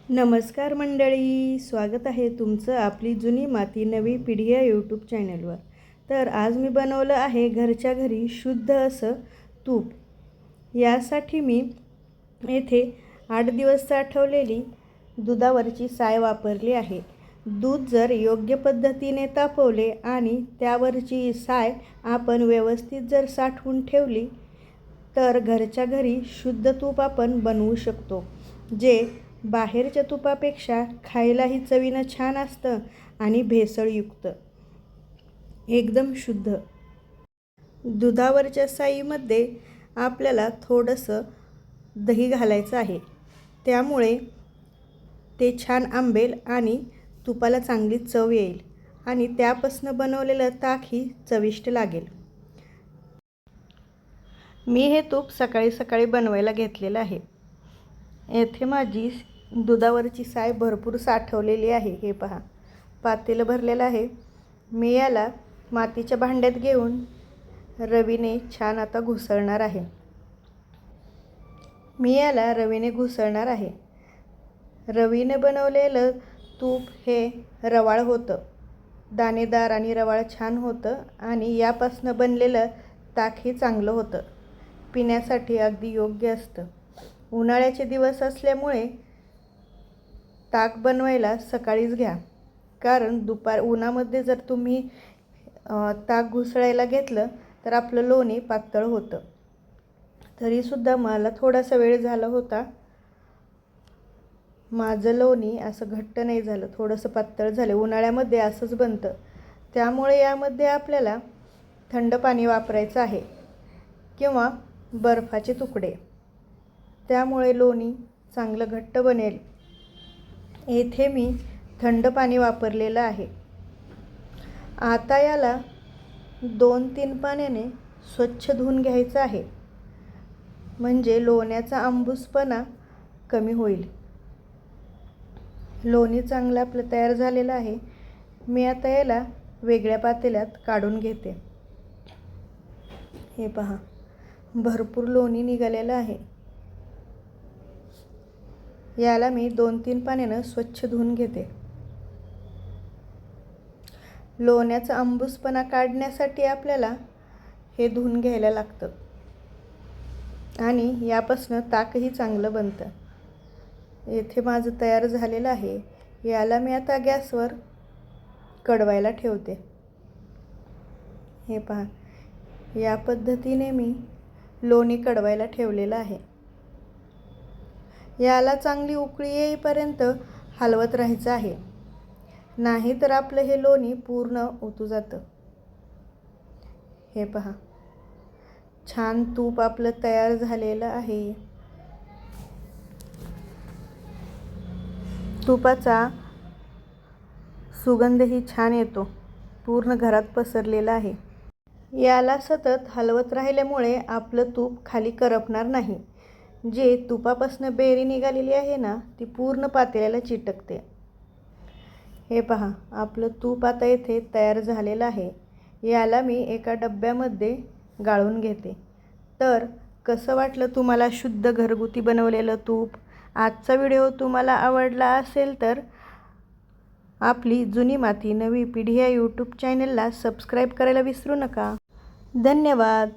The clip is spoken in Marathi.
नमस्कार मंडळी, स्वागत आहे तुमचं आपली जुनी माती नवी पिढी या यूट्यूब चॅनलवर। तर आज मी बनवलं आहे घरच्या घरी शुद्ध असं तूप। यासाठी मी येथे 8 दिवस साठवलेली दुधावरची साय वापरली आहे। दूध जर योग्य पद्धतीने तापवले आणि त्यावरची साय आपण व्यवस्थित जर साठवून ठेवली तर घरच्या घरी शुद्ध तूप आपण बनवू शकतो, जे बाहेरच्या तुपापेक्षा खायलाही चवीनं छान असतं आणि भेसळयुक्त एकदम शुद्ध। दुधावरच्या साईमध्ये आपल्याला थोडंसं दही घालायचं आहे, त्यामुळे ते छान आंबेल आणि तुपाला चांगली चव येईल आणि त्यापासून बनवलेलं ताकही चविष्ट लागेल। मी हे तूप सकाळी सकाळी बनवायला घेतलेलं आहे। येथे माझी दुधावरची साय भरपूर साठवलेली आहे। हे पहा, पातेलं भरलेलं आहे। मी याला मातीच्या भांड्यात घेऊन रवीने छान आता घुसळणार आहे। रवीने घुसळणार आहे। रवीने बनवलेलं तूप हे रवाळ होतं, दाणेदार आणि रवाळ छान होतं आणि यापासून बनलेलं ताकही चांगलं होतं, पिण्यासाठी अगदी योग्य असतं। उन्हाळ्याचे दिवस असल्यामुळे ताक बनवायला सकाळीच घ्या, कारण उन्हामध्ये जर तुम्ही ताक घुसळायला घेतलं तर आपलं लोणी पातळ होतं। तरीसुद्धा मला थोडासा वेळ झाला होता, माझं लोणी असं घट्ट नाही झालं, थोडंसं पातळ झालं। उन्हाळ्यामध्ये असंच बनतं, त्यामुळे यामध्ये आपल्याला थंड पाणी वापरायचं आहे किंवा बर्फाचे तुकडे, त्यामुळे लोणी चांगलं घट्ट बनेल। येथे मी थंड पाणी वापरलेलं आहे। आता याला 2-3 पाण्याने स्वच्छ धुवून घ्यायचं आहे, म्हणजे लोण्याचा आंबूसपणा कमी होईल। लोणी चांगलं आपलं तयार झालेलं आहे। मी आता याला वेगळ्या पातेल्यात काढून घेते। हे पहा, भरपूर लोणी निघालेलं आहे। याला मी 2-3 पाण्यानं स्वच्छ धुवून घेते। लोण्याचा आंबूसपणा काढण्यासाठी आपल्याला हे धुवून घ्यायला लागतं आणि यापासून ताकही चांगलं बनतं। येथे माझं तयार झालेलं आहे। याला मी आता गॅसवर कडवायला ठेवते। हे पहा, या पद्धतीने मी लोणी कडवायला ठेवलेलं आहे। याला चांगली उकळी येईपर्यंत हलवत राहायचं आहे, नाहीतर आपलं हे लोणी पूर्ण ओतू जातं। हे पहा, छान तूप आपलं तयार झालेलं आहे। तुपाचा सुगंधही छान येतो, पूर्ण घरात पसरलेला आहे। याला सतत हलवत राहिल्यामुळे आपलं तूप खाली करपणार नाही। जे तुपापासून बेरी निघालेली आहे ना, ती पूर्ण पातेल्याला चिटकते। हे पहा, आपलं तूप आता इथे तयार झालेलं आहे। याला मी एका डब्यामध्ये गाळून घेते। तर कसं वाटलं तुम्हाला शुद्ध घरगुती बनवलेलं तूप? आजचा व्हिडिओ तुम्हाला आवडला असेल तर आपली जुनी माती नवी पिढी या यूट्यूब चॅनलला सबस्क्राईब करायला विसरू नका। धन्यवाद।